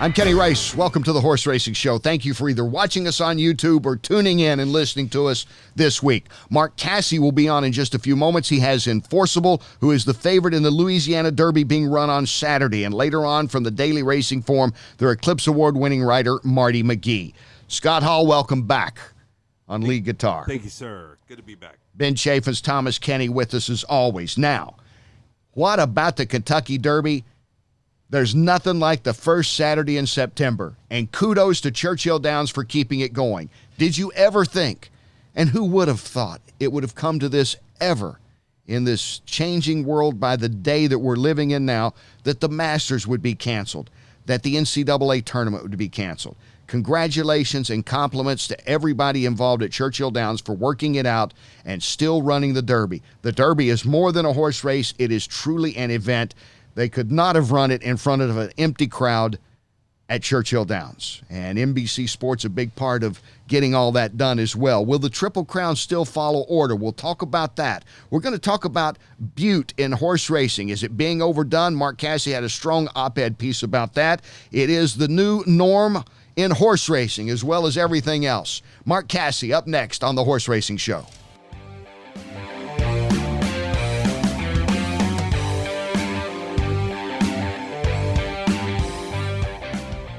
I'm Kenny Rice. Welcome to the Horse Racing Show. Thank you for either watching us on YouTube or tuning in and listening to us this week. Mark Casse will be on in just a few moments. He has Enforceable, who is the favorite in the Louisiana Derby being run on Saturday. And later on from the Daily Racing Form, their Eclipse Award-winning rider, Marty McGee. Scott Hall, welcome back on lead guitar. Thank you, sir. Good to be back. Ben Chaffetz, Thomas Kenny with us as always. Now, what about the Kentucky Derby? There's nothing like the first Saturday in September, and kudos to Churchill Downs for keeping it going. Did you ever think, and who would have thought it would have come to this ever in this changing world by the day that we're living in now, that the Masters would be canceled, that the NCAA tournament would be canceled? Congratulations and compliments to everybody involved at Churchill Downs for working it out and still running the Derby. The Derby is more than a horse race. It is truly an event. They could not have run it in front of an empty crowd at Churchill Downs. And NBC Sports a big part of getting all that done as well. Will the Triple Crown still follow order? We'll talk about that. We're going to talk about Butte in horse racing. Is it being overdone? Mark Casse had a strong op-ed piece about that. It is the new norm in horse racing as well as everything else. Mark Casse up next on the Horse Racing Show.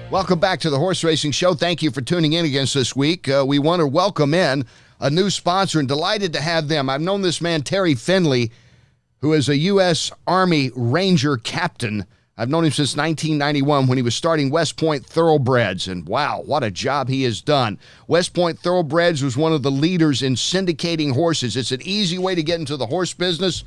Welcome back to the Horse Racing Show. Thank you for tuning in again this week. We want to welcome in a new sponsor and delighted to have them. I've known this man, Terry Finley, who is a U.S. Army Ranger captain. I've known him since 1991 when he was starting West Point Thoroughbreds, and wow, what a job he has done. West Point Thoroughbreds was one of the leaders in syndicating horses. It's an easy way to get into the horse business.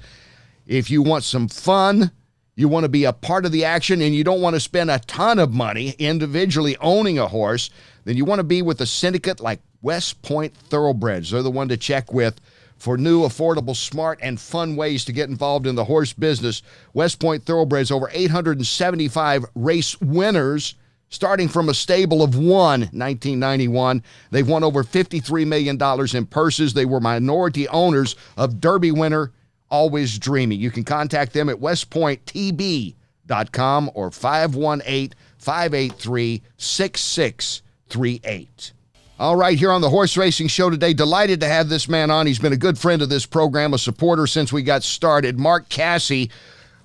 If you want some fun, you want to be a part of the action, and you don't want to spend a ton of money individually owning a horse, then you want to be with a syndicate like West Point Thoroughbreds. They're the one to check with for new, affordable, smart, and fun ways to get involved in the horse business. West Point Thoroughbreds, over 875 race winners, starting from a stable of one, 1991. They've won over $53 million in purses. They were minority owners of Derby winner Always Dreaming. You can contact them at westpointtb.com or 518-583-6638. All right, here on the Horse Racing Show today, delighted to have this man on. He's been a good friend of this program, a supporter since we got started. Mark Casse,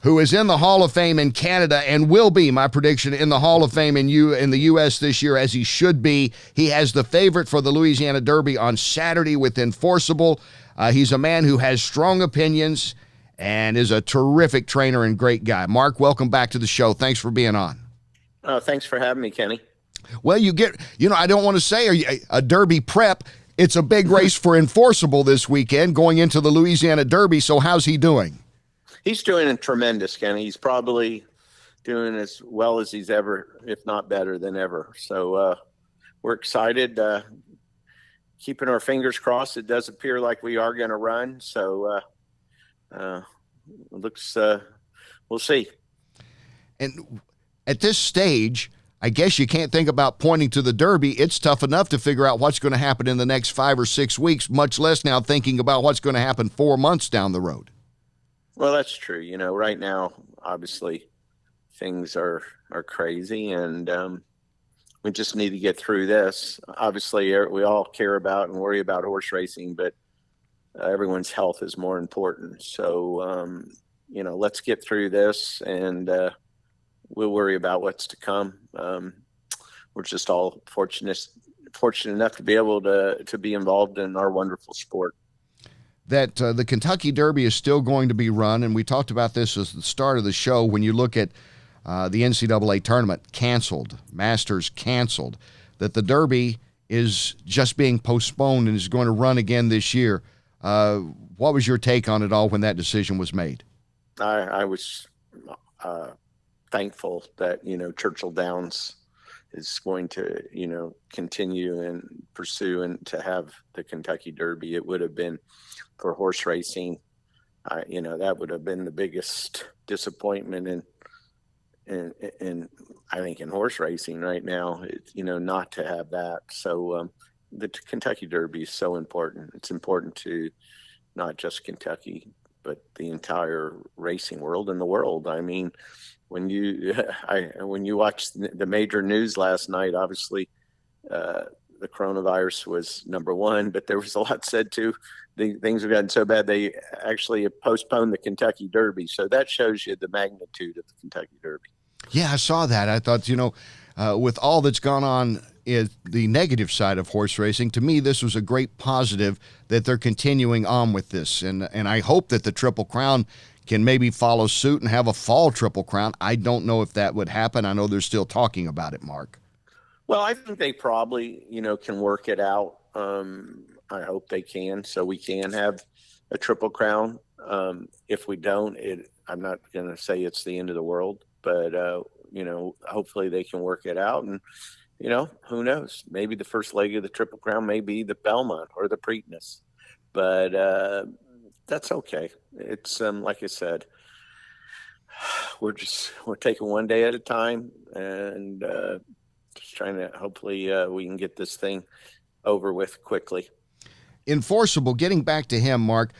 who is in the Hall of Fame in Canada and will be, my prediction, in the Hall of Fame in the U.S. this year, as he should be. He has the favorite for the Louisiana Derby on Saturday with Enforceable. He's a man who has strong opinions and is a terrific trainer and great guy. Mark, welcome back to the show. Thanks for being on. Thanks for having me, Kenny. Well, I don't want to say a Derby prep. It's a big race for Enforceable this weekend going into the Louisiana Derby. So how's he doing? He's doing tremendous, Kenny. He's probably doing as well as he's ever, if not better than ever. So we're excited, keeping our fingers crossed. It does appear like we are going to run. So it looks, we'll see. And at this stage, I guess you can't think about pointing to the Derby. It's tough enough to figure out what's going to happen in the next 5 or 6 weeks, much less now thinking about what's going to happen 4 months down the road. Well, that's true. Right now, obviously, things are crazy, and we just need to get through this. Obviously, we all care about and worry about horse racing, but everyone's health is more important. So, let's get through this, and we'll worry about what's to come. We're just all fortunate enough to be able to be involved in our wonderful sport. That the Kentucky Derby is still going to be run, and we talked about this at the start of the show. When you look at the NCAA tournament canceled, Masters canceled, that the Derby is just being postponed and is going to run again this year. What was your take on it all when that decision was made? I was thankful that Churchill Downs is going to continue and pursue and to have the Kentucky Derby. It would have been, for horse racing, that would have been the biggest disappointment in I think in horse racing right now, not to have that. So the Kentucky Derby is so important. It's important to not just Kentucky, but the entire racing world and the world. I mean, when you watched the major news last night, obviously the coronavirus was number one, but there was a lot said too. The things have gotten so bad they actually have postponed the Kentucky Derby. So that shows you the magnitude of the Kentucky Derby. Yeah, I saw that. I thought, with all that's gone on in the negative side of horse racing, to me, this was a great positive that they're continuing on with this. And I hope that the Triple Crown can maybe follow suit and have a fall Triple Crown. I don't know if that would happen. I know they're still talking about it, Mark. Well, I think they probably, can work it out. I hope they can, so we can have a Triple Crown. If we don't, I'm not going to say it's the end of the world, but hopefully they can work it out. And who knows? Maybe the first leg of the Triple Crown may be the Belmont or the Preakness, but that's okay. It's like I said, we're taking one day at a time, and just trying to hopefully we can get this thing over with quickly. Enforceable, getting back to him, Mark,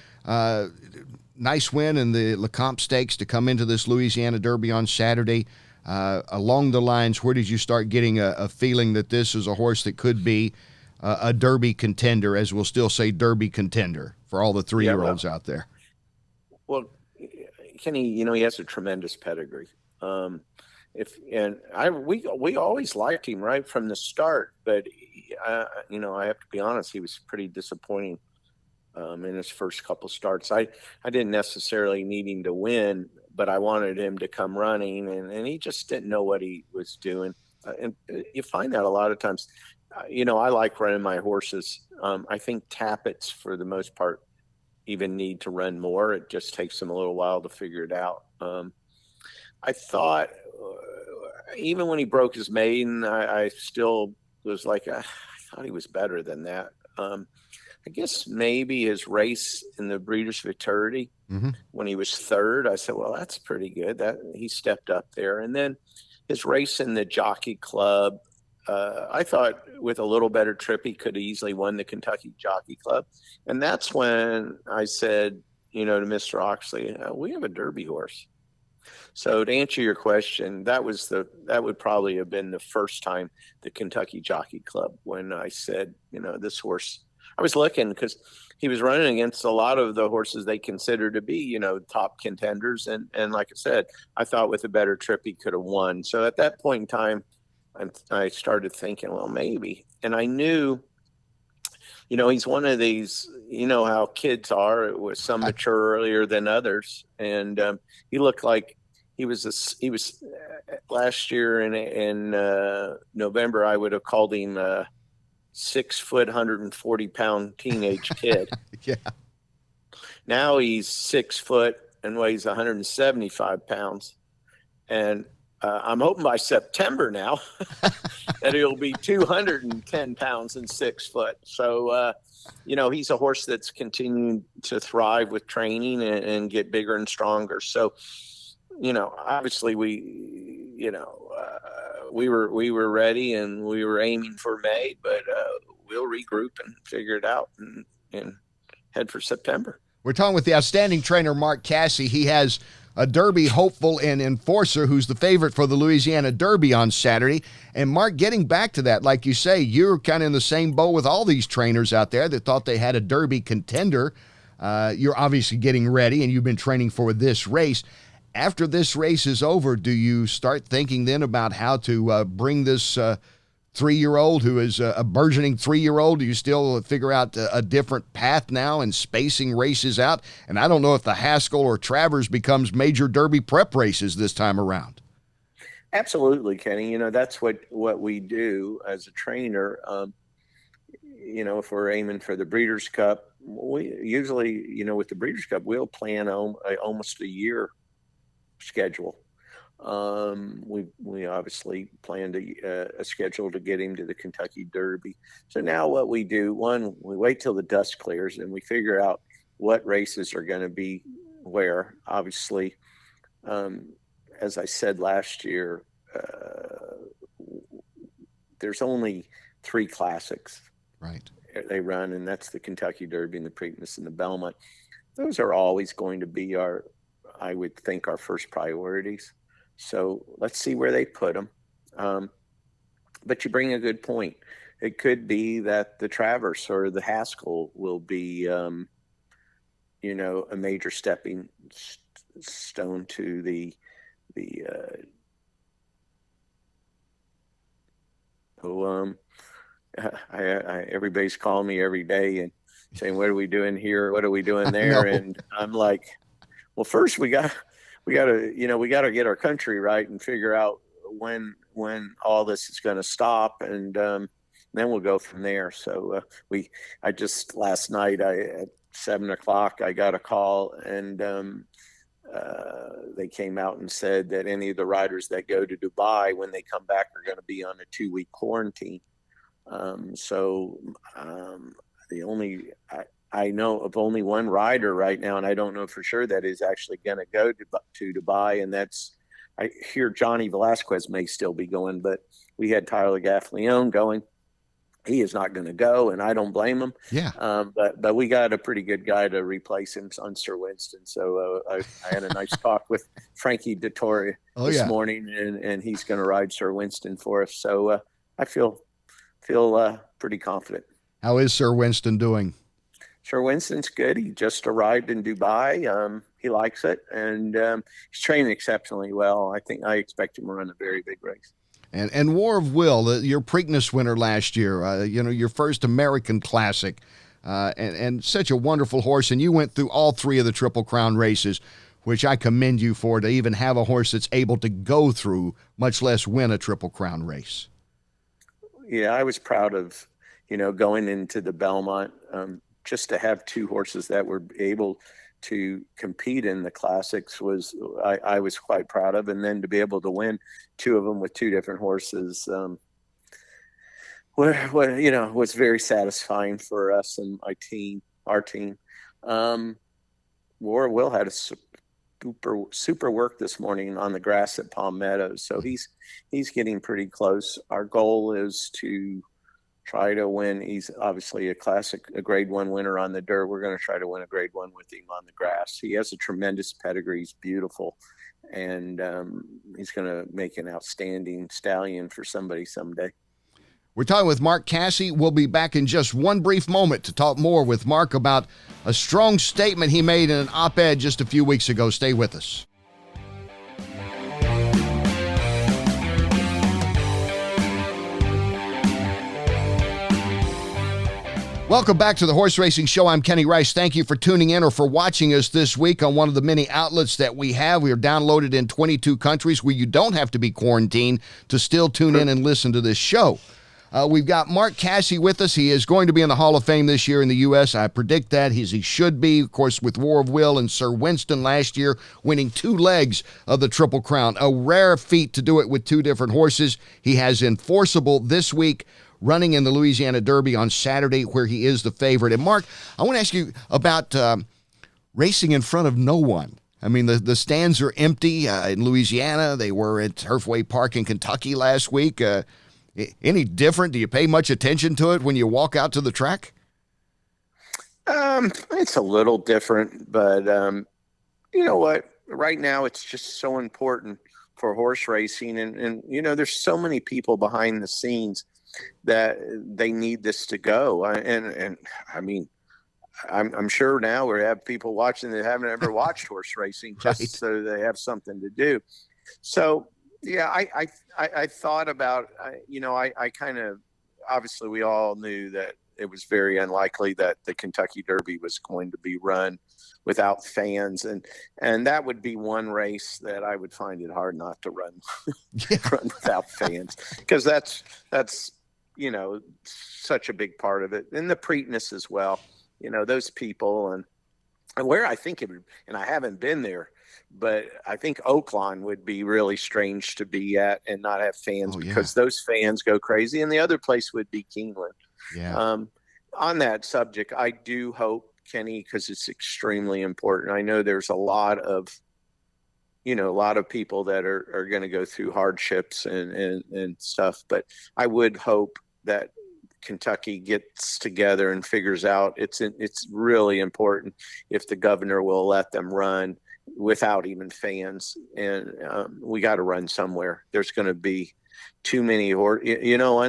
nice win in the Lecomte Stakes to come into this Louisiana Derby on Saturday. Along the lines, where did you start getting a feeling that this is a horse that could be a Derby contender, as we'll still say Derby contender for all the 3-year-olds out there? Well, Kenny, he has a tremendous pedigree. We always liked him right from the start, but I have to be honest, he was pretty disappointing in his first couple starts. I didn't necessarily need him to win, but I wanted him to come running, and he just didn't know what he was doing. And you find that a lot of times. I like running my horses. I think Tappets, for the most part, even need to run more. It just takes them a little while to figure it out. I thought even when he broke his maiden, I still was like, I thought he was better than that. I guess maybe his race in the Breeders' Futurity when he was third, I said, well, that's pretty good. That he stepped up there. And then his race in the Jockey Club, I thought with a little better trip, he could have easily won the Kentucky Jockey Club. And that's when I said, to Mr. Oxley, we have a Derby horse. So to answer your question, that would probably have been the first time the Kentucky Jockey Club, when I said, this horse, I was looking because he was running against a lot of the horses they consider to be, top contenders. And like I said, I thought with a better trip, he could have won. So at that point in time, I started thinking, well, maybe. And I knew, he's one of these, how kids are, it was some mature earlier than others. And he looked like he was last year in November, I would have called him 6 foot, 140-pound teenage kid. Yeah. Now he's 6 foot and weighs 175 pounds. And I'm hoping by September now that he'll be 210 pounds and 6 foot. So, he's a horse that's continuing to thrive with training and get bigger and stronger. So, obviously we were ready and we were aiming for May, but we'll regroup and figure it out and head for September. We're talking with the outstanding trainer, Mark Casse. He has a Derby hopeful and enforcer who's the favorite for the Louisiana Derby on Saturday. And Mark, getting back to that, like you say, you're kind of in the same boat with all these trainers out there that thought they had a Derby contender. You're obviously getting ready and you've been training for this race. After this race is over, do you start thinking then about how to bring this 3-year-old who is a burgeoning 3-year-old? Do you still figure out a different path now and spacing races out? And I don't know if the Haskell or Travers becomes major Derby prep races this time around. Absolutely, Kenny. That's what we do as a trainer. If we're aiming for the Breeders' Cup, we usually, with the Breeders' Cup, we'll plan almost a year schedule. We obviously planned a schedule to get him to the Kentucky Derby. So now what we do, one, we wait till the dust clears and we figure out what races are going to be where. Obviously, as I said last year, there's only 3 classics. Right. They run, and that's the Kentucky Derby and the Preakness and the Belmont. Those are always going to be I would think, our first priorities. So let's see where they put them. But you bring a good point. It could be that the Traverse or the Haskell will be, a major stepping stone to the so everybody's calling me every day and saying, "What are we doing here? What are we doing I there?" know. And I'm like, "Well, first we got to get our country right and figure out when all this is going to stop, and then we'll go from there." So I just last night at 7 o'clock I got a call, and they came out and said that any of the riders that go to Dubai when they come back are going to be on a 2-week quarantine. So the only I know of only one rider right now, and I don't know for sure that is actually going to go to Dubai, and that's I hear Johnny Velasquez may still be going, but we had Tyler Gaffleone going. He is not going to go, and I don't blame him. Yeah. But we got a pretty good guy to replace him on Sir Winston. So I had a nice talk with Frankie Dettori Oh, this yeah. morning, and he's going to ride Sir Winston for us. So I feel pretty confident. How is Sir Winston doing? Sir Winston's good. He just arrived in Dubai. He likes it, and he's training exceptionally well. I expect him to run a very big race. And War of Will, your Preakness winner last year, your first American Classic, and such a wonderful horse. And you went through all three of the Triple Crown races, which I commend you for, to even have a horse that's able to go through, much less win a Triple Crown race. Yeah, I was proud of, going into the Belmont, just to have two horses that were able to compete in the classics I was quite proud of, and then to be able to win two of them with two different horses, was very satisfying for us and our team. War Will had a super work this morning on the grass at Palm Meadows, so he's getting pretty close. Our goal is to try to win. He's obviously a grade 1 winner on the dirt. We're going to try to win a grade 1 with him on the grass. He has a tremendous pedigree. He's beautiful. And he's going to make an outstanding stallion for somebody someday. We're talking with Mark Casse. We'll be back in just one brief moment to talk more with Mark about a strong statement he made in an op-ed just a few weeks ago. Stay with us. Welcome back to the Horse Racing Show. I'm Kenny Rice. Thank you for tuning in or for watching us this week on one of the many outlets that we have. We are downloaded in 22 countries where you don't have to be quarantined to still tune in and listen to this show. We've got Mark Casse with us. He is going to be in the Hall of Fame this year in the U.S. I predict that. He should be, of course, with War of Will and Sir Winston last year, winning 2 legs of the Triple Crown. A rare feat to do it with 2 different horses. He has Enforceable this week, running in the Louisiana Derby on Saturday, where he is the favorite. And Mark, I want to ask you about racing in front of no one. I mean, the stands are empty in Louisiana. They were at Turfway Park in Kentucky last week. Any different? Do you pay much attention to it when you walk out to the track? It's a little different, but you know what? Right now, it's just so important for horse racing, and there's so many people behind the scenes that they need this to go. And I mean, I'm sure now we have people watching that haven't ever watched horse racing just Right. so they have something to do. So yeah, I thought about, I kind of, obviously we all knew that it was very unlikely that the Kentucky Derby was going to be run without fans, and that would be one race that I would find it hard not to run run without fans, because that's such a big part of it, and the Preakness as well. Those people, and where I think it would, and I haven't been there, but I think Oaklawn would be really strange to be at and not have fans, because those fans go crazy, and the other place would be Keeneland. Yeah. On that subject, I do hope, Kenny, because it's extremely important. I know there's a lot of people that are going to go through hardships and stuff, but I would hope that Kentucky gets together and figures out it's really important if the governor will let them run without even fans, and we got to run somewhere. There's going to be too many, or Yeah,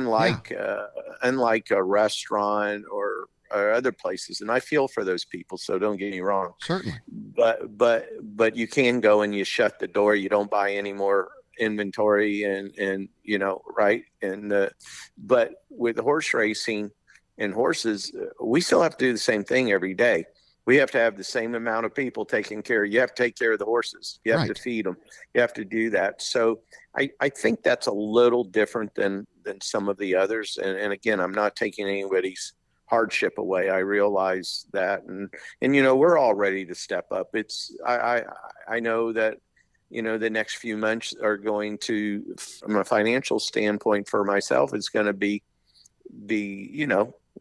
unlike a restaurant or other places, and I feel for those people. So don't get me wrong, certainly. but you can go and you shut the door. You don't buy any more inventory, and right. And but with horse racing and horses, we still have to do the same thing every day. We have to have the same amount of people taking care. You have to take care of the horses. You have to Right. feed them. You have to do that. So I think that's a little different than some of the others. And again, I'm not taking anybody's hardship away. I realize that, and we're all ready to step up. I know that the next few months are going to, from a financial standpoint for myself, it's going to be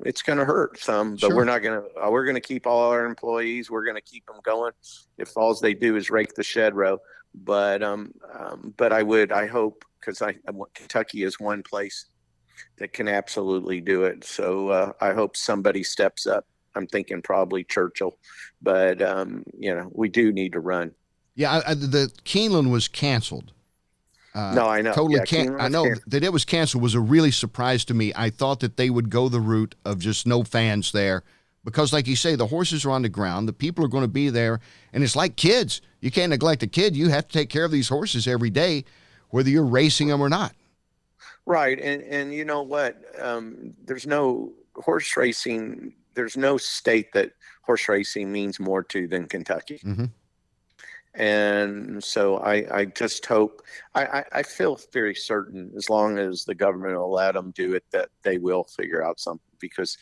it's going to hurt some, but Sure. we're going to keep all our employees. We're going to keep them going. If all they do is rake the shed row, but I hope, because Kentucky is one place that can absolutely do it. So I hope somebody steps up. I'm thinking probably Churchill, but we do need to run. Yeah, the Keeneland was canceled. No, I know. Totally Yeah, can't. Keeneland I was know canceled. that it was canceled was a really surprise to me. I thought that they would go the route of just no fans there because, like you say, the horses are on the ground. The people are going to be there, and it's like kids. You can't neglect a kid. You have to take care of these horses every day, whether you're racing them or not. Right, and you know what? There's no horse racing. There's no state that horse racing means more to than Kentucky. Hmm. And so I just hope, I feel very certain, as long as the government will let them do it, that they will figure out something. Because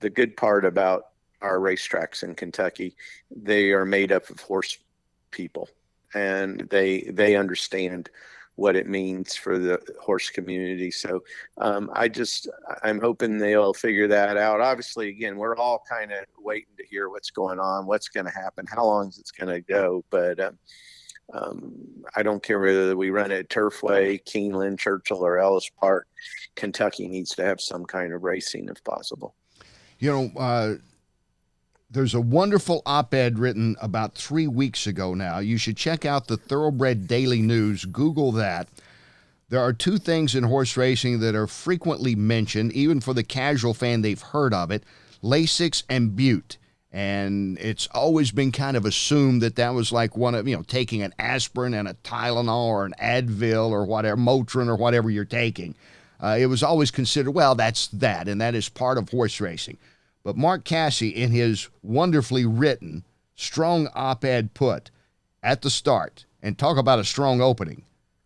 the good part about our racetracks in Kentucky, they are made up of horse people, and they understand what it means for the horse community. So I'm hoping they'll figure that out. Obviously, again, we're all kind of waiting to hear what's going on, what's going to happen, how long is it's going to go. But I don't care whether we run at Turfway, Keeneland, Churchill, or Ellis Park. Kentucky needs to have some kind of racing if possible. You know, there's a wonderful op-ed written about 3 weeks ago now. You should check out the Thoroughbred Daily News. Google that. There are two things in horse racing that are frequently mentioned, even for the casual fan, they've heard of it: Lasix and Bute. And it's always been kind of assumed that that was like one of, taking an aspirin and a Tylenol or an Advil or whatever, Motrin or whatever you're taking. It was always considered, well, that's that, and that is part of horse racing. But Mark Casse, in his wonderfully written, strong op-ed put at the start, and talk about a strong opening,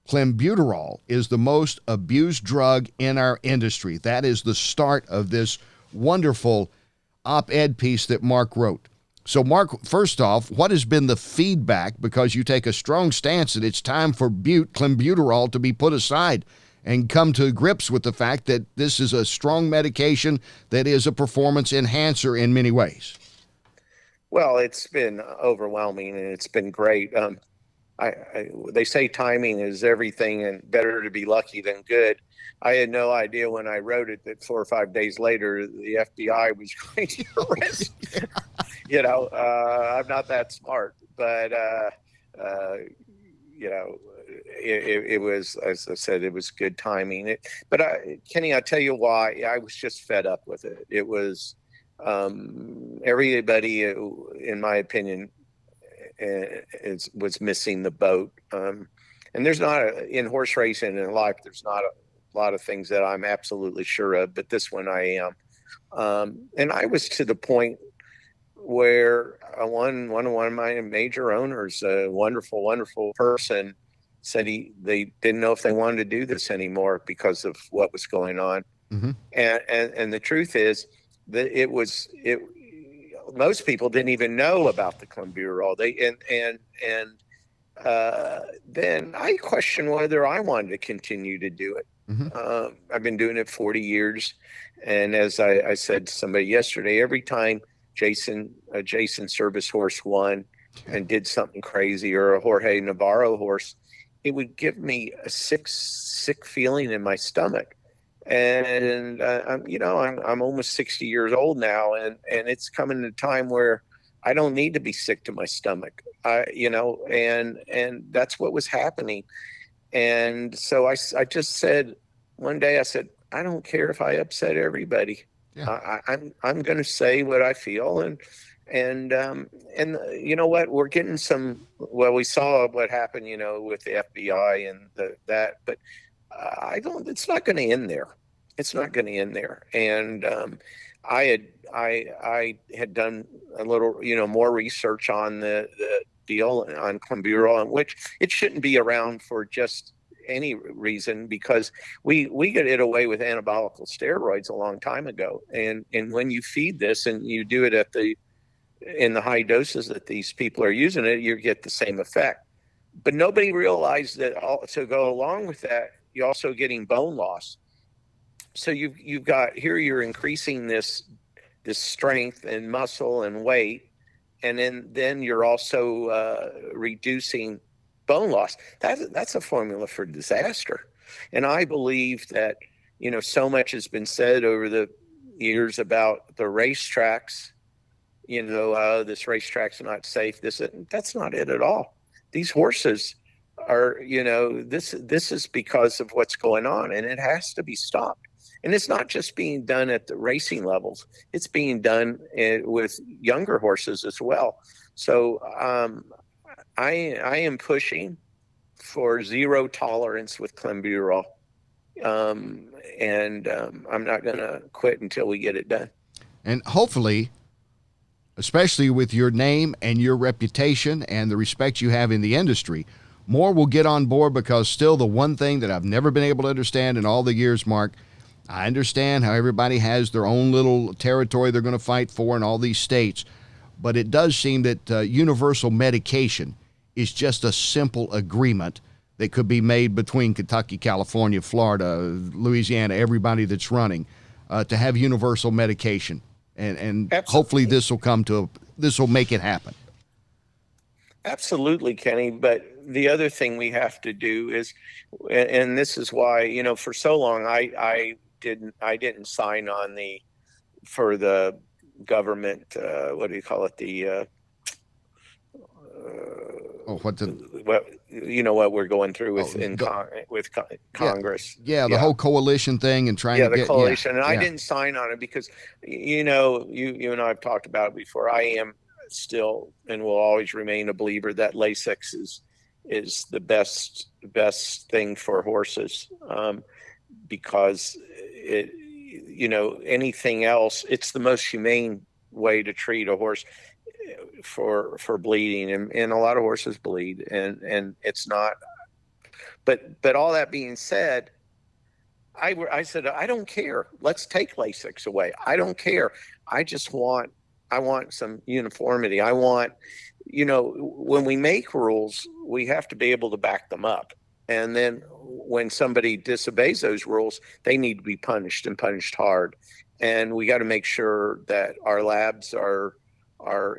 clenbuterol is the most abused drug in our industry. That is the start of this wonderful op-ed piece that Mark wrote. So, Mark, first off, what has been the feedback? Because you take a strong stance that it's time for clenbuterol to be put aside and come to grips with the fact that this is a strong medication that is a performance enhancer in many ways. Well, it's been overwhelming, and it's been great. They say timing is everything, and better to be lucky than good. I had no idea when I wrote it that 4 or 5 days later the FBI was going to arrest. I'm not that smart, but it was, as I said, it was good timing. Kenny, I tell you why. I was just fed up with it. It was everybody, in my opinion, was missing the boat. And there's not in horse racing and in life, there's not a lot of things that I'm absolutely sure of, but this one I am. And I was to the point where one of my major owners, a wonderful, wonderful person, said they didn't know if they wanted to do this anymore because of what was going on. Mm-hmm. And the truth is that most people didn't even know about the clenbuterol. Then I questioned whether I wanted to continue to do it. Mm-hmm. I've been doing it 40 years, and as I said to somebody yesterday, every time Jason Service horse won and did something crazy, or a Jorge Navarro horse, it would give me a sick feeling in my stomach. And I'm almost 60 years old now, and it's coming to a time where I don't need to be sick to my stomach. And that's what was happening. And so I just said one day, I said, I don't care if I upset everybody. Yeah. I'm going to say what I feel, and you know what? We're getting some. Well, we saw what happened, with the FBI and that, but I don't. It's not going to end there. It's not going to end there. And I had done a little, more research on the deal on clenbuterol, in which it shouldn't be around for just any reason, because we got it away with anabolic steroids a long time ago. And when you feed this and you do it in the high doses that these people are using it, you get the same effect. But nobody realized that to go along with that, you're also getting bone loss. So you've got here, you're increasing this strength and muscle and weight, and then you're also reducing bone loss. That's a formula for disaster. And I believe that, so much has been said over the years about the racetracks. This racetrack's not safe. That's not it at all. These horses are, this is because of what's going on, and it has to be stopped. And it's not just being done at the racing levels; it's being done with younger horses as well. So I am pushing for zero tolerance with clenbuterol, and I'm not going to quit until we get it done. And hopefully, especially with your name and your reputation and the respect you have in the industry, more will get on board, because still the one thing that I've never been able to understand in all the years, Mark, I understand how everybody has their own little territory they're going to fight for in all these states, but it does seem that universal medication is just a simple agreement that could be made between Kentucky, California, Florida, Louisiana, everybody that's running, to have universal medication. And hopefully this will make it happen. Absolutely, Kenny. But the other thing we have to do is, and this is why, for so long I didn't sign on for the government, what do you call it? What we're going through with Congress. Yeah, the whole coalition thing and trying to get. Yeah, the coalition. And I didn't sign on it because, you and I have talked about it before. I am still and will always remain a believer that Lasix is the best thing for horses, because anything else, it's the most humane way to treat a horse for bleeding, and a lot of horses bleed, and it's not. But all that being said, I said, I don't care. Let's take Lasix away. I don't care. I want some uniformity. I want, when we make rules, we have to be able to back them up. And then when somebody disobeys those rules, they need to be punished, and punished hard. And we got to make sure that our labs are,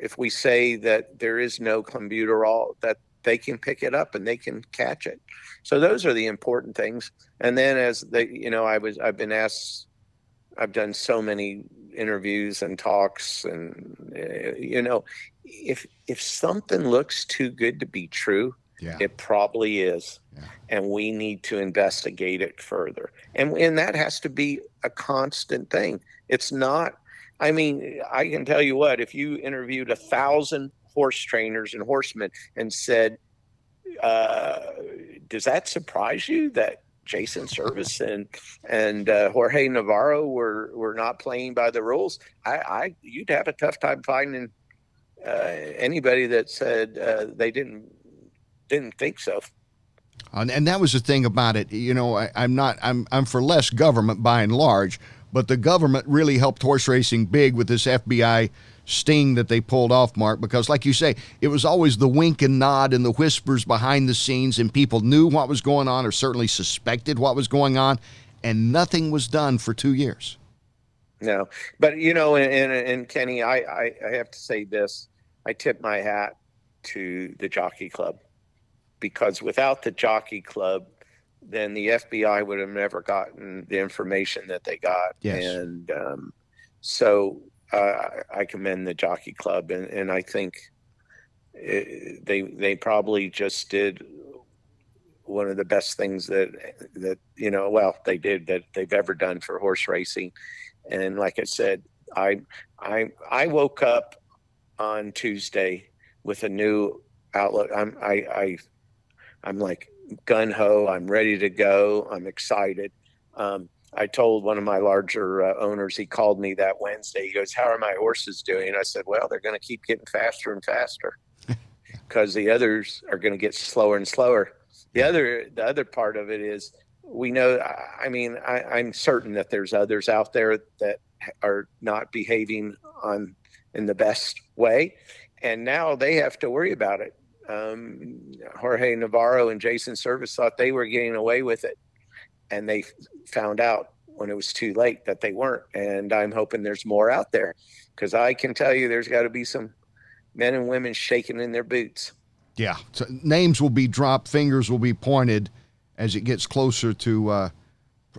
if we say that there is no clenbuterol, that they can pick it up and they can catch it. So those are the important things. And then I've been asked, I've done so many interviews and talks, and if something looks too good to be true, it probably is. Yeah. And we need to investigate it further. And that has to be a constant thing. It's not, I can tell you what, if you interviewed 1,000 horse trainers and horsemen and said, does that surprise you that Jason Service and Jorge Navarro were not playing by the rules? You'd have a tough time finding anybody that said they didn't think so. And that was the thing about it. I'm for less government by and large, but the government really helped horse racing big with this FBI sting that they pulled off, Mark, because like you say, it was always the wink and nod and the whispers behind the scenes, and people knew what was going on, or certainly suspected what was going on, and nothing was done for 2 years. No, but and Kenny, I have to say this. I tip my hat to the Jockey Club, because without the Jockey Club, then the FBI would have never gotten the information that they got. Yes. And so I commend the Jockey Club, and I think they probably just did one of the best things that well, they did that they've ever done for horse racing. And like I said, I woke up on Tuesday with a new outlook. I'm like gun ho. I'm ready to go. I'm excited. I told one of my larger owners, he called me that Wednesday. He goes, "How are my horses doing?" And I said, "Well, they're going to keep getting faster and faster because the others are going to get slower and slower." The other part of it is we know, I mean, I'm certain that there's others out there that are not behaving in the best way. And now they have to worry about it. Jorge Navarro and Jason Service thought they were getting away with it. And they found out when it was too late that they weren't. And I'm hoping there's more out there, because I can tell you there's got to be some men and women shaking in their boots. Yeah, so names will be dropped, fingers will be pointed as it gets closer to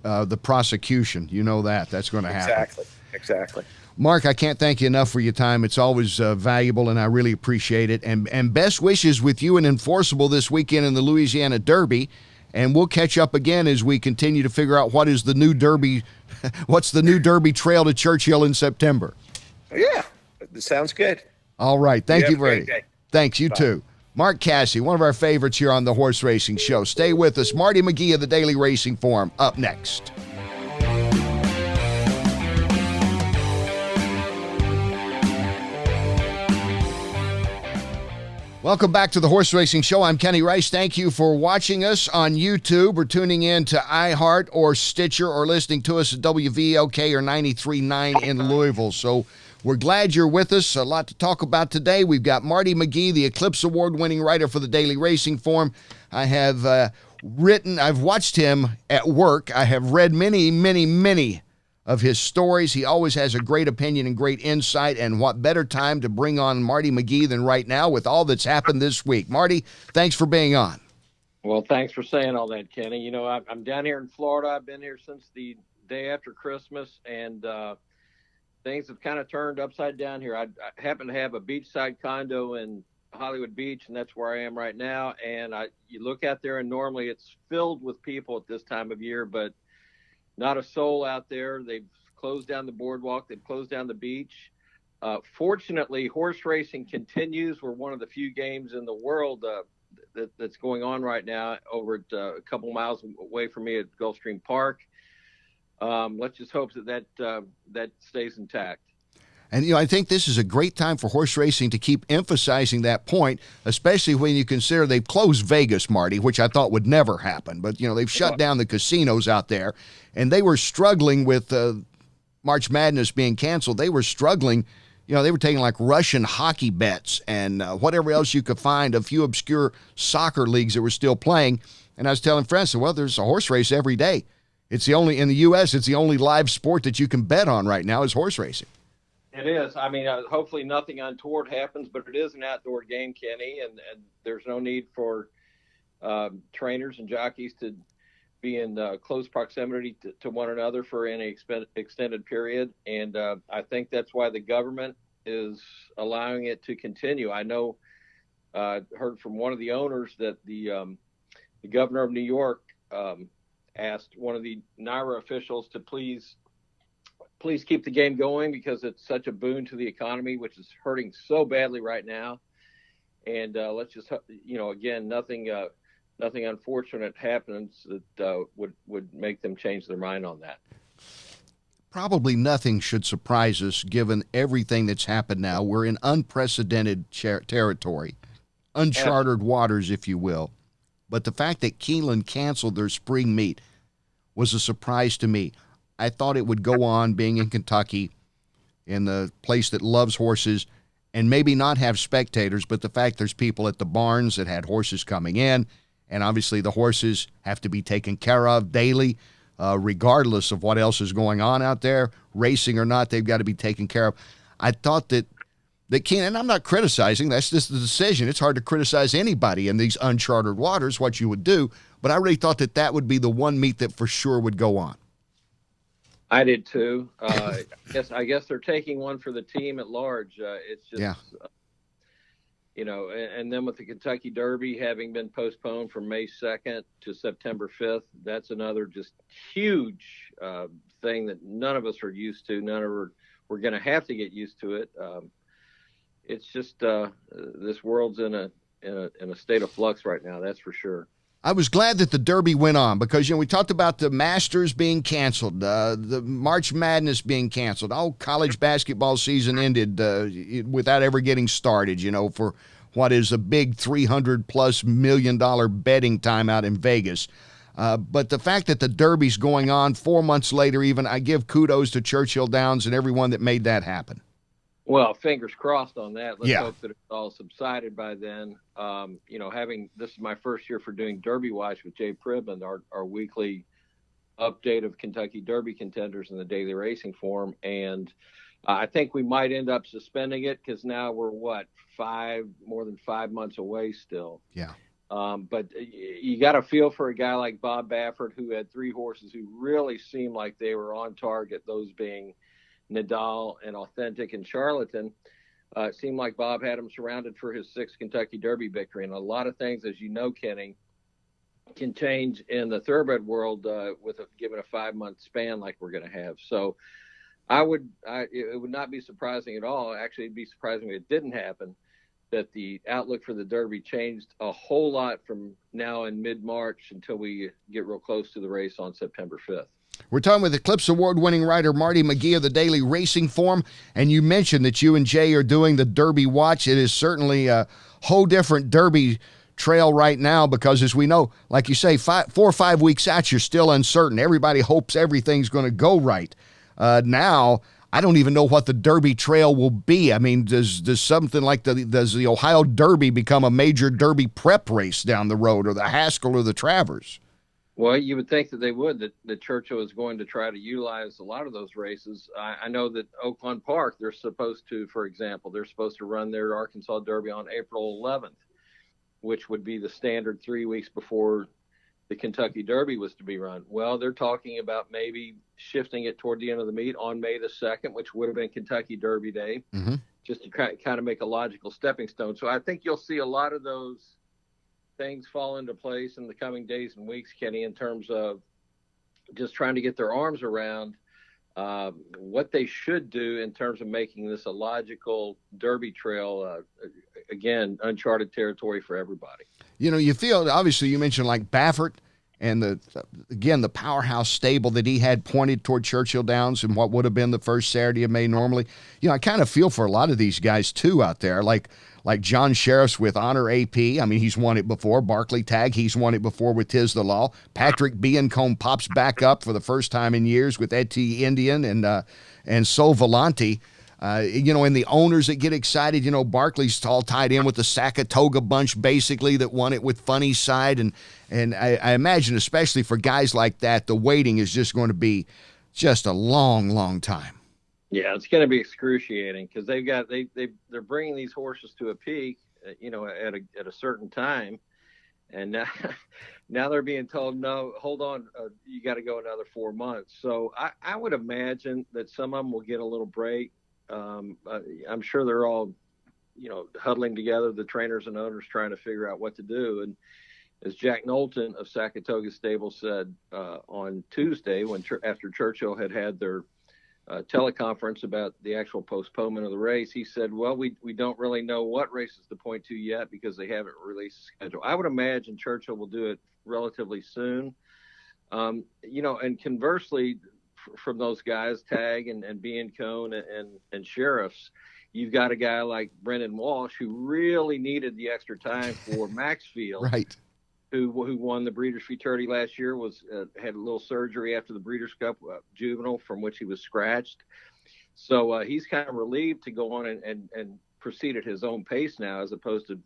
the prosecution. You know that's going to happen. Exactly. Mark, I can't thank you enough for your time. It's always valuable, and I really appreciate it. And best wishes with you and Enforceable this weekend in the Louisiana Derby. And we'll catch up again as we continue to figure out what is the new Derby, what's the new Derby trail to Churchill in September. Yeah, sounds good. All right. Thank you very much. Thanks, you Bye. too. Mark Casse, one of our favorites here on the Horse Racing Show. Stay with us. Marty McGee of the Daily Racing Forum up next. Welcome back to the Horse Racing Show. I'm Kenny Rice. Thank you for watching us on YouTube or tuning in to iHeart or Stitcher or listening to us at WVLK or 93.9 in Louisville. So we're glad you're with us. A lot to talk about today. We've got Marty McGee, the Eclipse Award-winning writer for the Daily Racing Forum. I have I've watched him at work. I have read many of his stories. He always has a great opinion and great insight, and what better time to bring on Marty McGee than right now with all that's happened this week. Marty, thanks for being on. Well, thanks for saying all that, Kenny. You know, I'm down here in Florida. I've been here since the day after Christmas, and things have kind of turned upside down here. I happen to have a beachside condo in Hollywood Beach, and that's where I am right now. And you look out there, and normally it's filled with people at this time of year, but not a soul out there. They've closed down the boardwalk. They've closed down the beach. Fortunately, horse racing continues. We're one of the few games in the world that's going on right now over at a couple miles away from me at Gulfstream Park. Let's just hope that stays intact. And, I think this is a great time for horse racing to keep emphasizing that point, especially when you consider they've closed Vegas, Marty, which I thought would never happen. But, they've shut down the casinos out there, and they were struggling with March Madness being canceled. They were struggling. They were taking like Russian hockey bets and whatever else you could find, a few obscure soccer leagues that were still playing. And I was telling friends, well, there's a horse race every day. It's the only, in the U.S., it's the only live sport that you can bet on right now is horse racing. It is. I mean, hopefully nothing untoward happens, but it is an outdoor game, Kenny, and there's no need for trainers and jockeys to be in close proximity to one another for any extended period. And I think that's why the government is allowing it to continue. I know, heard from one of the owners that the governor of New York asked one of the NYRA officials to please keep the game going because it's such a boon to the economy, which is hurting so badly right now. And let's just, again, nothing unfortunate happens that would make them change their mind on that. Probably nothing should surprise us given everything that's happened now. We're in unprecedented territory, uncharted waters, if you will. But the fact that Keeneland canceled their spring meet was a surprise to me. I thought it would go on being in Kentucky, in the place that loves horses, and maybe not have spectators, but the fact there's people at the barns that had horses coming in, and obviously the horses have to be taken care of daily, regardless of what else is going on out there, racing or not, they've got to be taken care of. I thought that Keeneland, and I'm not criticizing, that's just the decision. It's hard to criticize anybody in these uncharted waters, what you would do, but I really thought that would be the one meet that for sure would go on. I did too. I guess they're taking one for the team at large. It's just, Yeah. And then with the Kentucky Derby having been postponed from May 2nd to September 5th, that's another just huge thing that none of us are used to. None of we're going to have to get used to it. It's just this world's in a state of flux right now. That's for sure. I was glad that the Derby went on because, we talked about the Masters being canceled, the March Madness being canceled. All college basketball season ended without ever getting started, for what is a big $300+ million betting time out in Vegas. But the fact that the Derby's going on 4 months later, even, I give kudos to Churchill Downs and everyone that made that happen. Well, fingers crossed on that. Let's Yeah. hope that it's all subsided by then. This is my first year for doing Derby Watch with Jay Pribman, our weekly update of Kentucky Derby contenders in the daily racing form. And I think we might end up suspending it because now we're more than 5 months away still. Yeah. But you got to feel for a guy like Bob Baffert, who had 3 horses who really seemed like they were on target, those being Nadal and Authentic and Charlatan. It seemed like Bob had him surrounded for his 6th Kentucky Derby victory. And a lot of things, as you know, Kenny, can change in the thoroughbred world given a 5-month span like we're going to have. So it would not be surprising at all. Actually, it'd be surprising if it didn't happen, that the outlook for the Derby changed a whole lot from now in mid-March until we get real close to the race on September 5th. We're talking with Eclipse Award-winning writer Marty McGee of the Daily Racing Form, and you mentioned that you and Jay are doing the Derby Watch. It is certainly a whole different Derby trail right now because, as we know, like you say, 4 or 5 weeks out, you're still uncertain. Everybody hopes everything's going to go right. Now, I don't even know what the Derby trail will be. I mean, does something like does the Ohio Derby become a major Derby prep race down the road, or the Haskell or the Travers? Well, you would think that they would, that Churchill is going to try to utilize a lot of those races. I know that Oakland Park, they're supposed to run their Arkansas Derby on April 11th, which would be the standard 3 weeks before the Kentucky Derby was to be run. Well, they're talking about maybe shifting it toward the end of the meet on May the 2nd, which would have been Kentucky Derby Day, just to kind of make a logical stepping stone. So I think you'll see a lot of those things fall into place in the coming days and weeks, Kenny, in terms of just trying to get their arms around what they should do in terms of making this a logical Derby trail, again, uncharted territory for everybody. You feel, obviously, you mentioned like Baffert and the powerhouse stable that he had pointed toward Churchill Downs and what would have been the first Saturday of May normally. I kind of feel for a lot of these guys, too, out there, like John Sheriff's with Honor AP. I mean, he's won it before. Barclay Tagg, he's won it before with Tis the Law. Patrick Biancombe pops back up for the first time in years with Et Indian and Sol Volante. And the owners that get excited, Barclay's all tied in with the Saratoga bunch, basically, that won it with Funny Side. And I imagine, especially for guys like that, the waiting is just going to be just a long, long time. Yeah, it's going to be excruciating because they're bringing these horses to a peak, at a certain time, and now they're being told, no, hold on, you got to go another 4 months. So I would imagine that some of them will get a little break. I'm sure they're all, huddling together, the trainers and owners, trying to figure out what to do. And as Jack Knowlton of Saratoga Stable said on Tuesday, after Churchill had their teleconference about the actual postponement of the race, he said, well, we don't really know what races to point to yet because they haven't released a schedule. I would imagine Churchill will do it relatively soon. And conversely, from those guys, Tagg and Biancone and Sheriffs, you've got a guy like Brendan Walsh who really needed the extra time for Maxfield, right? Who won the Breeders' Futurity last year, had a little surgery after the Breeders' Cup Juvenile, from which he was scratched. So he's kind of relieved to go on and proceed at his own pace now, as opposed to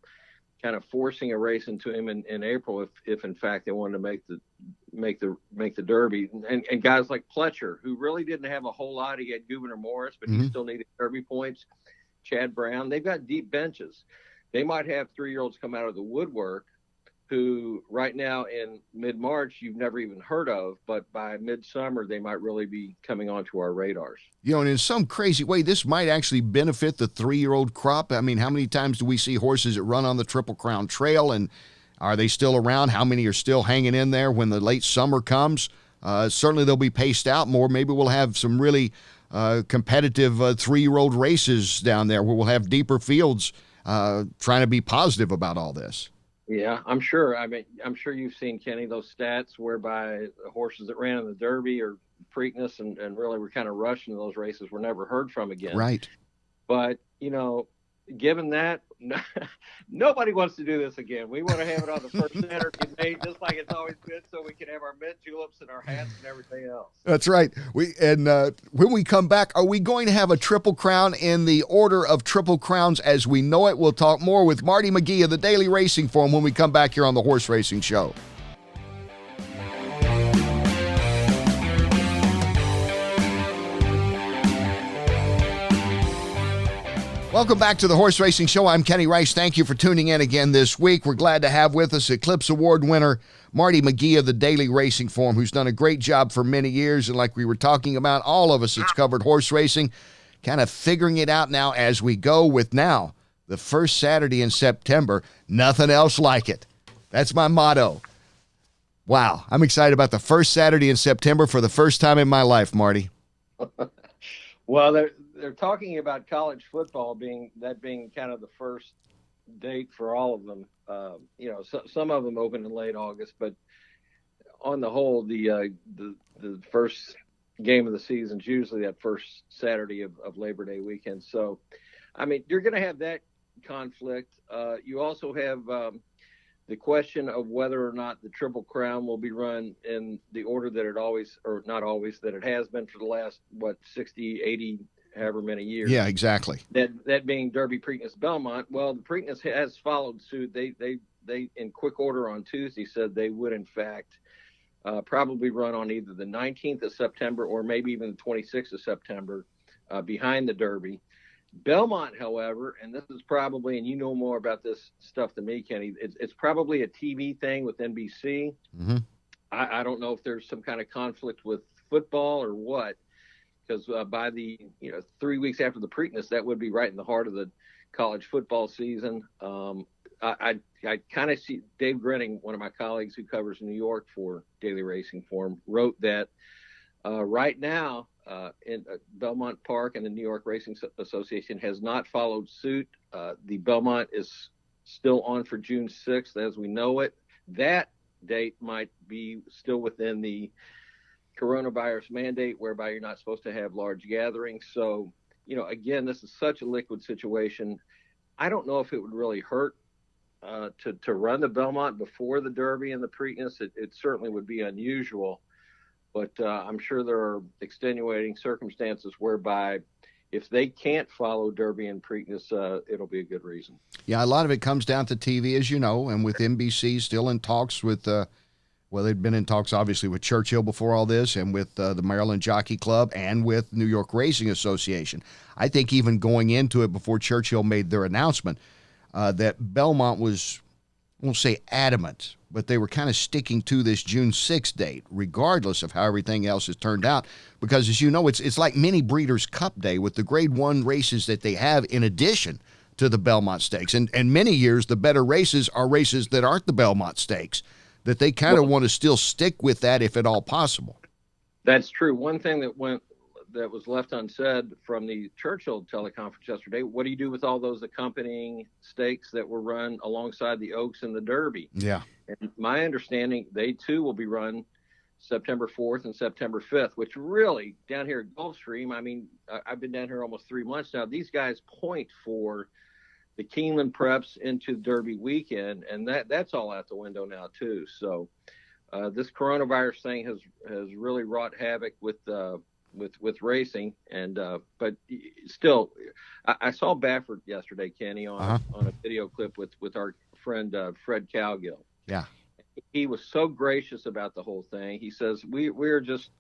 kind of forcing a race into him in April if in fact they wanted to make the Derby. And guys like Pletcher, who really didn't have a whole lot. He had Gouverneur Morris, but he still needed Derby points. Chad Brown, they've got deep benches. They might have 3-year-olds come out of the woodwork who right now in mid-March you've never even heard of, but by midsummer they might really be coming onto our radars. And in some crazy way, this might actually benefit the 3-year-old crop. I mean, how many times do we see horses that run on the Triple Crown Trail, and are they still around? How many are still hanging in there when the late summer comes? Certainly they'll be paced out more. Maybe we'll have some really competitive 3-year-old races down there where we'll have deeper fields trying to be positive about all this. Yeah, I'm sure. I mean, I'm sure you've seen, Kenny, those stats whereby the horses that ran in the Derby or Preakness and really were kind of rushed into those races were never heard from again. Right. But, given that, nobody wants to do this again. We want to have it on the first Saturday of May, just like it's always been, so we can have our mint juleps and our hats and everything else. That's right. When we come back, are we going to have a Triple Crown in the order of Triple Crowns as we know it? We'll talk more with Marty McGee of the Daily Racing Form when we come back here on the Horse Racing Show. Welcome back to the Horse Racing Show. I'm Kenny Rice. Thank you for tuning in again this week. We're glad to have with us Eclipse Award winner Marty McGee of the Daily Racing Form, who's done a great job for many years. And like we were talking about, all of us that's covered horse racing, kind of figuring it out now as we go with now the first Saturday in September. Nothing else like it. That's my motto. Wow. I'm excited about the first Saturday in September for the first time in my life, Marty. Well, they're talking about college football being kind of the first date for all of them. Some of them open in late August, but on the whole, the first game of the season is usually that first Saturday of Labor Day weekend. So, I mean, you're going to have that conflict. You also have the question of whether or not the Triple Crown will be run in the order that it always, or not always, that it has been for the last, 60, 80, however many years. Yeah, exactly. That being Derby, Preakness, Belmont. Well, the Preakness has followed suit. They in quick order on Tuesday said they would in fact probably run on either the 19th of September or maybe even the 26th of September behind the Derby. Belmont, however, and this is probably, and you know more about this stuff than me, Kenny, it's probably a TV thing with NBC. Mm-hmm. I don't know if there's some kind of conflict with football or what, because by the 3 weeks after the Preakness, that would be right in the heart of the college football season. I kind of see Dave Grenning, one of my colleagues who covers New York for Daily Racing Form, wrote that right now in Belmont Park and the New York Racing Association has not followed suit. The Belmont is still on for June 6th as we know it. That date might be still within the coronavirus mandate whereby you're not supposed to have large gatherings. So, again, this is such a liquid situation. I don't know if it would really hurt to run the Belmont before the Derby and the Preakness. It certainly would be unusual, but I'm sure there are extenuating circumstances whereby if they can't follow Derby and Preakness, it'll be a good reason. Yeah, a lot of it comes down to TV, as you know, and with NBC still in talks with, they'd been in talks obviously with Churchill before all this and with the Maryland Jockey Club and with New York Racing Association. I think even going into it before Churchill made their announcement, that Belmont was, I won't say adamant, but they were kind of sticking to this June 6th date, regardless of how everything else has turned out. Because, as you know, it's like mini Breeders' Cup Day with the Grade 1 races that they have in addition to the Belmont Stakes. And many years, the better races are races that aren't the Belmont Stakes, that they kind of want to still stick with that if at all possible. That's true. One thing that was left unsaid from the Churchill teleconference yesterday, what do you do with all those accompanying stakes that were run alongside the Oaks and the Derby? Yeah. And my understanding, they too will be run September 4th and September 5th, which really, down here at Gulfstream, I mean, I've been down here almost 3 months now. These guys point for the Keeneland preps into Derby weekend, and that's all out the window now too. So this coronavirus thing has really wrought havoc with racing, and but still, I saw Baffert yesterday, Kenny, on a video clip with our friend Fred Cowgill. Yeah, he was so gracious about the whole thing. He says we're just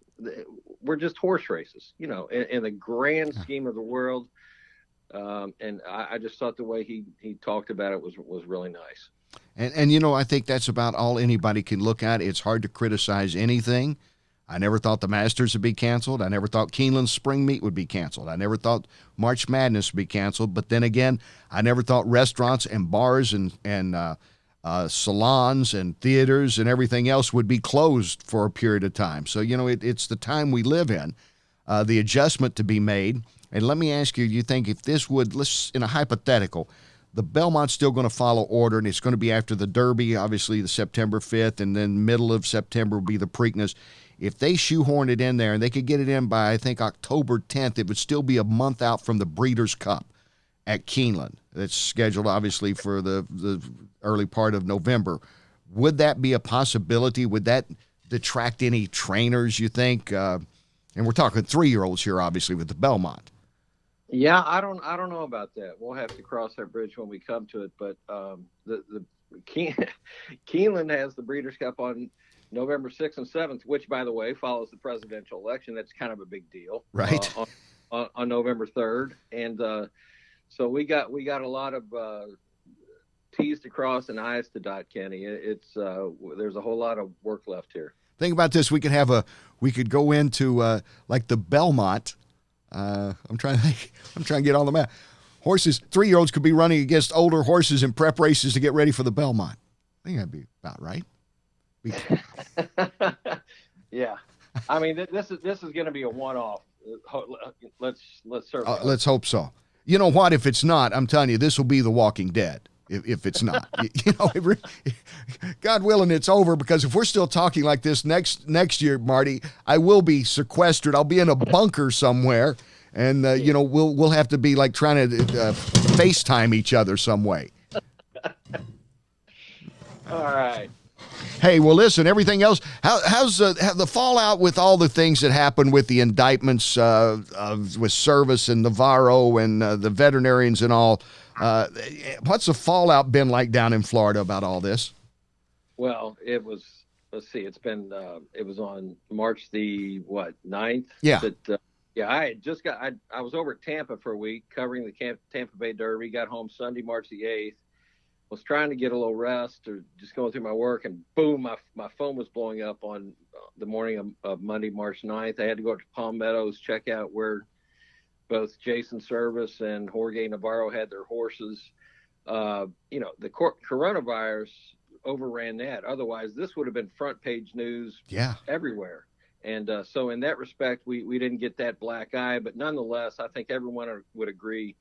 horse races, in the grand scheme of the world. And I just thought the way he talked about it was really nice. And I think that's about all anybody can look at. It's hard to criticize anything. I never thought the Masters would be canceled. I never thought Keeneland's spring meet would be canceled. I never thought March Madness would be canceled. But then again, I never thought restaurants and bars and salons and theaters and everything else would be closed for a period of time. So, it's the time we live in, the adjustment to be made. And let me ask you, you think if this would, in a hypothetical, the Belmont's still going to follow order, and it's going to be after the Derby, obviously the September 5th, and then middle of September will be the Preakness. If they shoehorn it in there, and they could get it in by, I think, October 10th, it would still be a month out from the Breeders' Cup at Keeneland. It's scheduled, obviously, for the early part of November. Would that be a possibility? Would that detract any trainers, you think? And we're talking 3-year-olds here, obviously, with the Belmont. Yeah, I don't know about that. We'll have to cross that bridge when we come to it. But the Keeneland has the Breeders' Cup on November 6th and 7th, which, by the way, follows the presidential election. That's kind of a big deal, right? On November 3rd, and so we got a lot of T's to cross and I's to dot, Kenny. It's there's a whole lot of work left here. Think about this: we could go into like the Belmont. I'm trying to get on the map. Horses, 3-year-olds could be running against older horses in prep races to get ready for the Belmont. I think that'd be about right. Yeah, I mean this is going to be a one-off. Let's let's hope so. You know what? If it's not, I'm telling you, this will be The Walking Dead. If it's not, God willing, it's over. Because if we're still talking like this next year, Marty, I will be sequestered. I'll be in a bunker somewhere, and we'll have to be like trying to FaceTime each other some way. All right. Hey, well, listen, everything else, how's the fallout with all the things that happened with the indictments with Service and Navarro and the veterinarians and all? What's the fallout been like down in Florida about all this? Well, it was, it's been, it was on March the 9th? Yeah. I was over at Tampa for a week covering the Tampa Bay Derby, got home Sunday, March the 8th. Was trying to get a little rest or just going through my work, and boom, my phone was blowing up on the morning of Monday, March 9th. I had to go to Palm Meadows, check out where both Jason Service and Jorge Navarro had their horses. The coronavirus overran that. Otherwise, this would have been front page news everywhere. And so in that respect, we didn't get that black eye. But nonetheless, I think everyone would agree,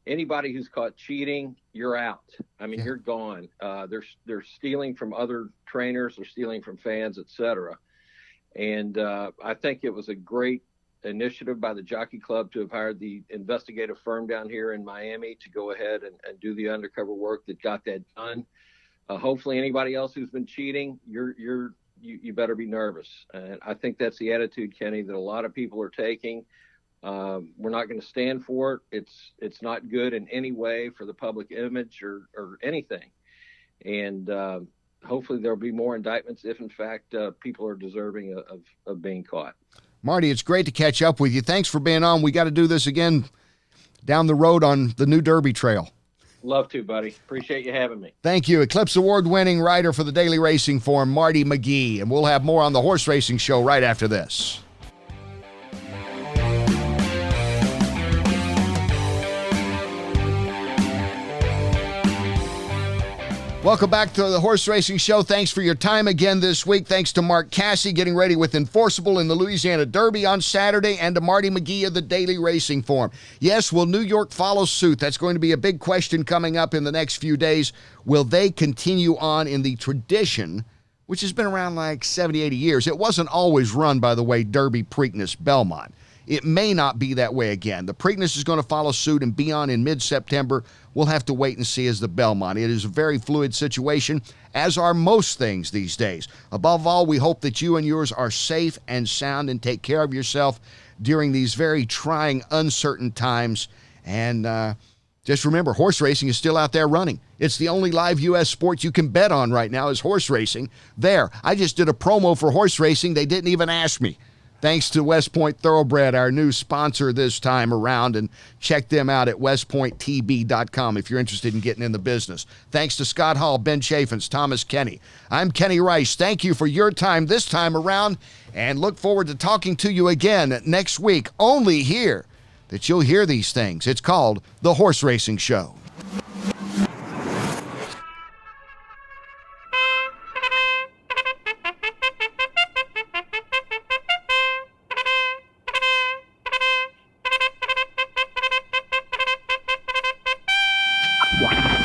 anybody who's caught cheating, you're out. I mean, you're gone. They're stealing from other trainers, they're stealing from fans, etc. And I think it was a great initiative by the Jockey Club to have hired the investigative firm down here in Miami to go ahead and do the undercover work that got that done. Hopefully, anybody else who's been cheating, you better be nervous. And I think that's the attitude, Kenny, that a lot of people are taking. We're not going to stand for it. It's not good in any way for the public image or anything. And hopefully there'll be more indictments if, in fact, people are deserving of being caught. Marty, it's great to catch up with you. Thanks for being on. We got to do this again down the road on the new Derby Trail. Love to, buddy. Appreciate you having me. Thank you. Eclipse Award-winning writer for the Daily Racing Form, Marty McGee. And we'll have more on the Horse Racing Show right after this. Welcome back to the Horse Racing Show. Thanks for your time again this week. Thanks to Mark Casse getting ready with Enforceable in the Louisiana Derby on Saturday, and to Marty McGee of the Daily Racing Form. Yes, will New York follow suit? That's going to be a big question coming up in the next few days. Will they continue on in the tradition, which has been around like 70, 80 years? It wasn't always run, by the way, Derby, Preakness, Belmont. It may not be that way again. The Preakness is going to follow suit and be on in mid-September. We'll have to wait and see as the Belmont. It is a very fluid situation, as are most things these days. Above all, we hope that you and yours are safe and sound and take care of yourself during these very trying, uncertain times. And just remember, horse racing is still out there running. It's the only live U.S. sport you can bet on right now is horse racing. There, I just did a promo for horse racing. They didn't even ask me. Thanks to West Point Thoroughbred, our new sponsor this time around, and check them out at westpointtb.com if you're interested in getting in the business. Thanks to Scott Hall, Ben Chaffins, Thomas Kenny. I'm Kenny Rice. Thank you for your time this time around, and look forward to talking to you again next week, only here that you'll hear these things. It's called The Horse Racing Show. Wow.